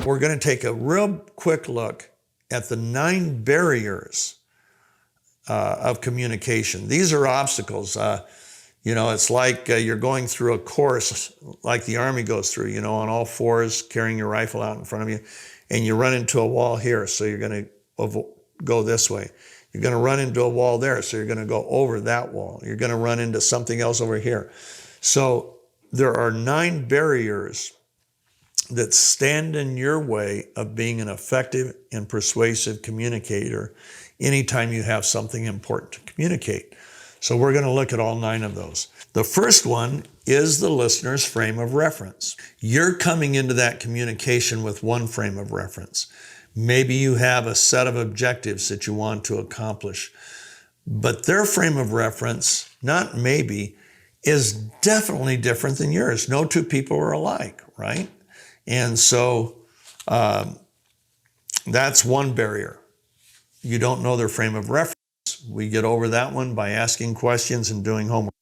we're going to take a real quick look at the 9 barriers of communication. These are obstacles. It's like you're going through a course like the Army goes through, on all fours, carrying your rifle out in front of you, and you run into a wall here, so you're going to go this way. You're going to run into a wall there, so you're going to go over that wall. You're going to run into something else over here. So there are 9 barriers that stand in your way of being an effective and persuasive communicator anytime you have something important to communicate. So we're going to look at all 9 of those. The first one is the listener's frame of reference. You're coming into that communication with one frame of reference. Maybe you have a set of objectives that you want to accomplish, but their frame of reference, not maybe, is definitely different than yours. No two people are alike, right? And so that's one barrier. You don't know their frame of reference. We get over that one by asking questions and doing homework.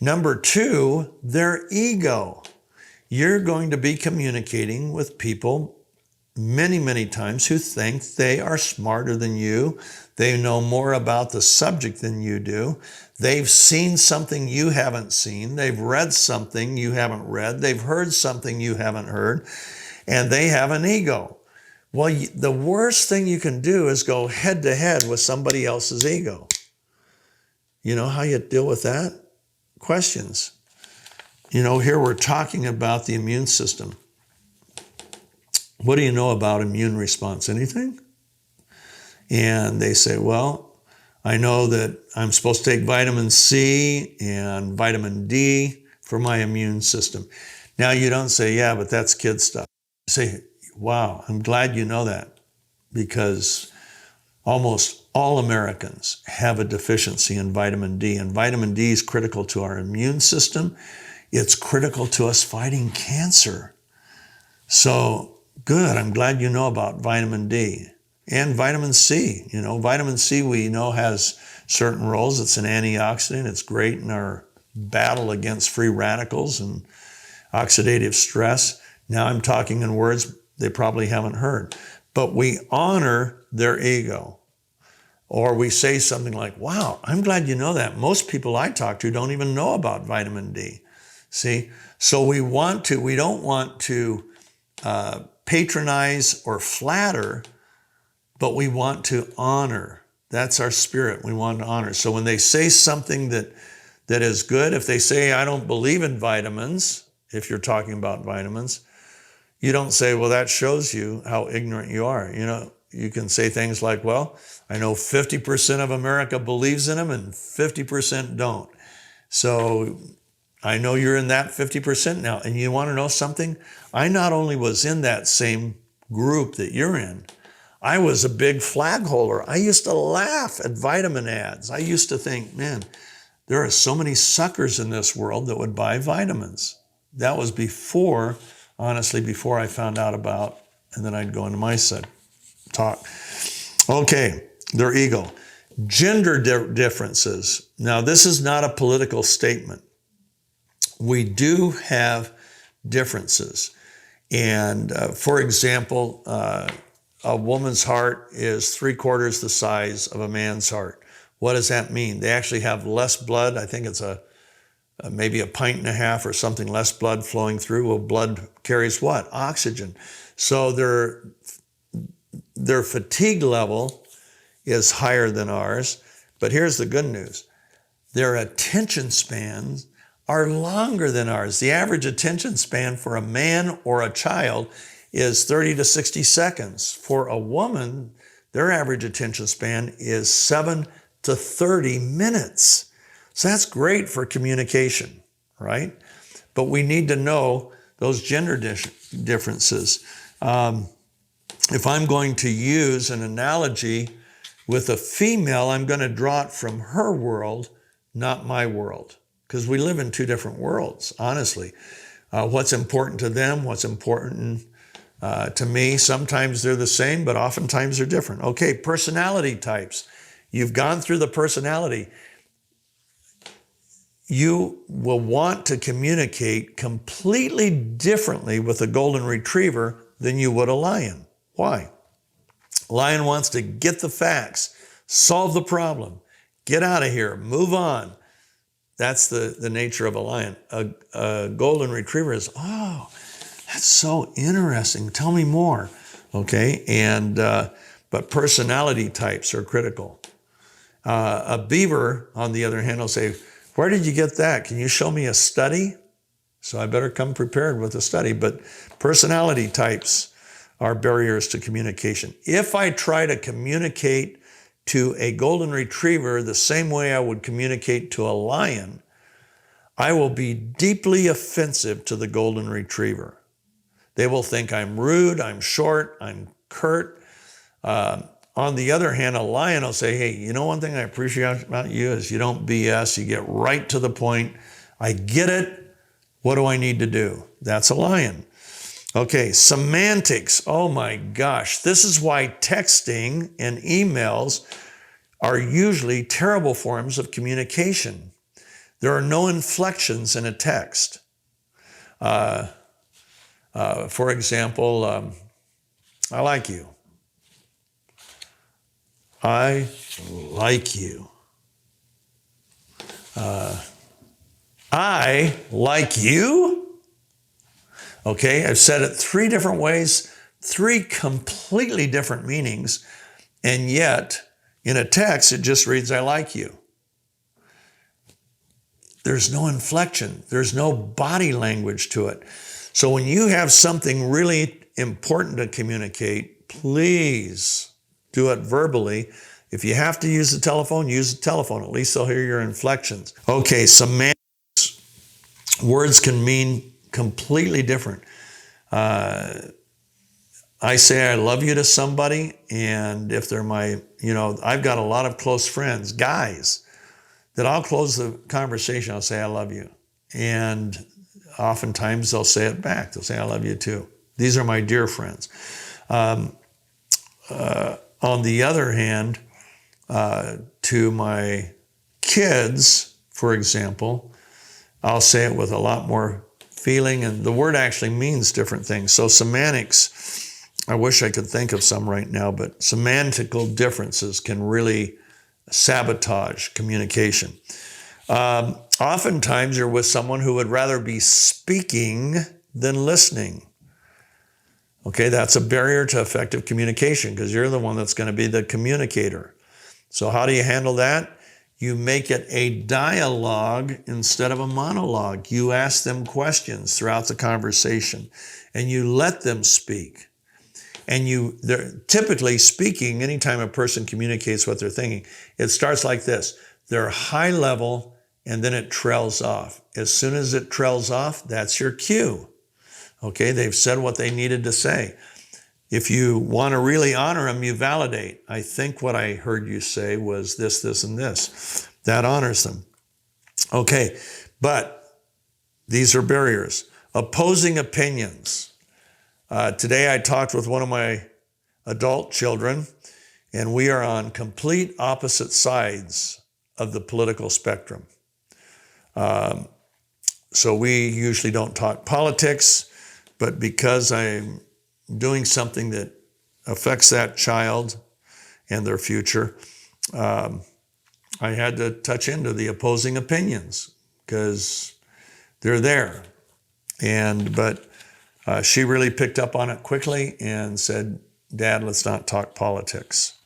Number 2, their ego. You're going to be communicating with people many, many times who think they are smarter than you. They know more about the subject than you do. They've seen something you haven't seen. They've read something you haven't read. They've heard something you haven't heard. And they have an ego. Well, the worst thing you can do is go head to head with somebody else's ego. You know how you deal with that? Questions. Here we're talking about the immune system. What do you know about immune response? Anything? And they say, well, I know that I'm supposed to take vitamin C and vitamin D for my immune system. Now you don't say, yeah, but that's kid stuff. You say, wow, I'm glad you know that, because almost all Americans have a deficiency in vitamin D, and vitamin D is critical to our immune system. It's critical to us fighting cancer. So good, I'm glad you know about vitamin D. And vitamin C. Vitamin C we know has certain roles. It's an antioxidant. It's great in our battle against free radicals and oxidative stress. Now I'm talking in words they probably haven't heard. But we honor their ego. Or we say something like, wow, I'm glad you know that. Most people I talk to don't even know about vitamin D. See? So we don't want to patronize or flatter, but we want to honor. That's our spirit. We want to honor. So when they say something that is good, if they say, I don't believe in vitamins, if you're talking about vitamins, you don't say, well, that shows you how ignorant you are. You can say things like, well, I know 50% of America believes in them and 50% don't. So I know you're in that 50% now. And you want to know something? I not only was in that same group that you're in, I was a big flag holder. I used to laugh at vitamin ads. I used to think, man, there are so many suckers in this world that would buy vitamins. That was before I found out about, and then I'd go into my talk. Okay, their ego. Gender differences. Now, this is not a political statement. We do have differences. And for example, a woman's heart is 3/4 the size of a man's heart. What does that mean? They actually have less blood. I think it's maybe a 1.5 pints or something less blood flowing through. Well, blood carries what? Oxygen. So their fatigue level is higher than ours. But here's the good news. Their attention spans are longer than ours. The average attention span for a man or a child is 30 to 60 seconds. For a woman, their average attention span is 7 to 30 minutes. So that's great for communication, right? But we need to know those gender differences. If I'm going to use an analogy with a female, I'm going to draw it from her world, not my world, because we live in 2 different worlds, honestly. What's important to them, what's important to me, sometimes they're the same, but oftentimes they're different. Okay, personality types. You've gone through the personality. You will want to communicate completely differently with a golden retriever than you would a lion. Why? Lion wants to get the facts, solve the problem, get out of here, move on. That's the nature of a lion. A golden retriever is, oh, that's so interesting. Tell me more. Okay, but personality types are critical. A beaver, on the other hand, will say, where did you get that? Can you show me a study? So I better come prepared with a study. But personality types are barriers to communication. If I try to communicate to a golden retriever the same way I would communicate to a lion, I will be deeply offensive to the golden retriever. They will think I'm rude, I'm short, I'm curt. On the other hand, a lion will say, hey, you know one thing I appreciate about you is you don't BS, you get right to the point. I get it. What do I need to do? That's a lion. Okay, semantics. Oh my gosh. This is why texting and emails are usually terrible forms of communication. There are no inflections in a text. For example, I like you. I like you. I like you? Okay, I've said it 3 different ways, 3 completely different meanings, and yet in a text it just reads, I like you. There's no inflection. There's no body language to it. So when you have something really important to communicate, please do it verbally. If you have to use the telephone, use the telephone. At least they'll hear your inflections. Okay, semantics. Words can mean completely different. I say I love you to somebody, and if they're I've got a lot of close friends, guys, that I'll close the conversation, I'll say I love you. And oftentimes they'll say it back. They'll say I love you too. These are my dear friends. On the other hand, to my kids, for example, I'll say it with a lot more feeling, and the word actually means different things. So semantics, I wish I could think of some right now, but semantical differences can really sabotage communication. Oftentimes you're with someone who would rather be speaking than listening. Okay, that's a barrier to effective communication because you're the one that's going to be the communicator. So how do you handle that? You make it a dialogue instead of a monologue. You ask them questions throughout the conversation and you let them speak. And they're typically speaking, anytime a person communicates what they're thinking, it starts like this. They're high level and then it trails off. As soon as it trails off, that's your cue. Okay, they've said what they needed to say. If you want to really honor them, you validate. I think what I heard you say was this, this, and this. That honors them. Okay, but these are barriers. Opposing opinions. Today I talked with one of my adult children, and we are on complete opposite sides of the political spectrum. So we usually don't talk politics, but because I'm doing something that affects that child and their future, I had to touch into the opposing opinions because they're there. But she really picked up on it quickly and said, Dad, let's not talk politics.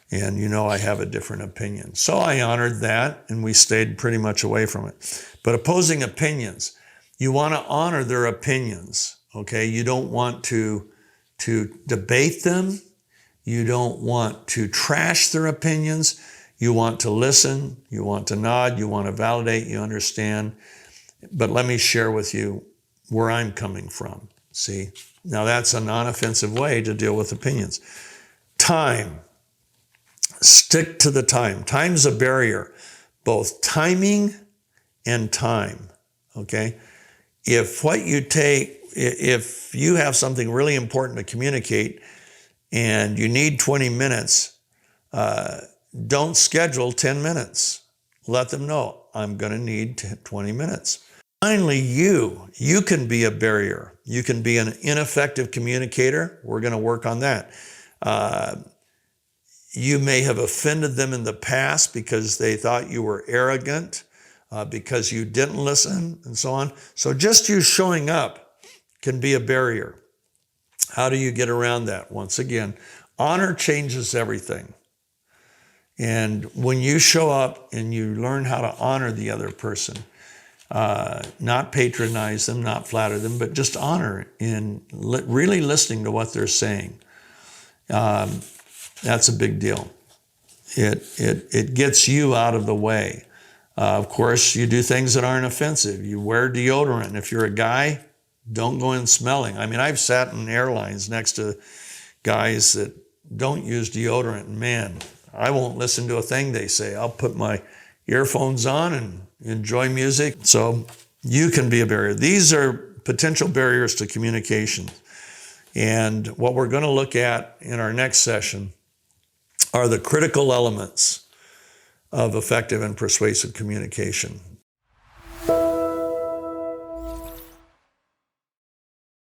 And I have a different opinion. So I honored that and we stayed pretty much away from it. But opposing opinions, you want to honor their opinions. Okay, you don't want to debate them. You don't want to trash their opinions. You want to listen. You want to nod. You want to validate. You understand. But let me share with you where I'm coming from. See, now that's a non-offensive way to deal with opinions. Time. Stick to the time. Time's a barrier, both timing and time. Okay, if you have something really important to communicate and you need 20 minutes, don't schedule 10 minutes. Let them know, I'm going to need 20 minutes. Finally, you can be a barrier. You can be an ineffective communicator. We're going to work on that. You may have offended them in the past because they thought you were arrogant, because you didn't listen, and so on. So just you showing up can be a barrier. How do you get around that? Once again, honor changes everything. And when you show up and you learn how to honor the other person, not patronize them, not flatter them, but just honor in really listening to what they're saying. That's a big deal. It gets you out of the way. Of course, you do things that aren't offensive. You wear deodorant. If you're a guy, don't go in smelling. I mean, I've sat in airlines next to guys that don't use deodorant. And man, I won't listen to a thing they say. I'll put my earphones on and enjoy music. So you can be a barrier. These are potential barriers to communication. And what we're going to look at in our next session are the critical elements of effective and persuasive communication.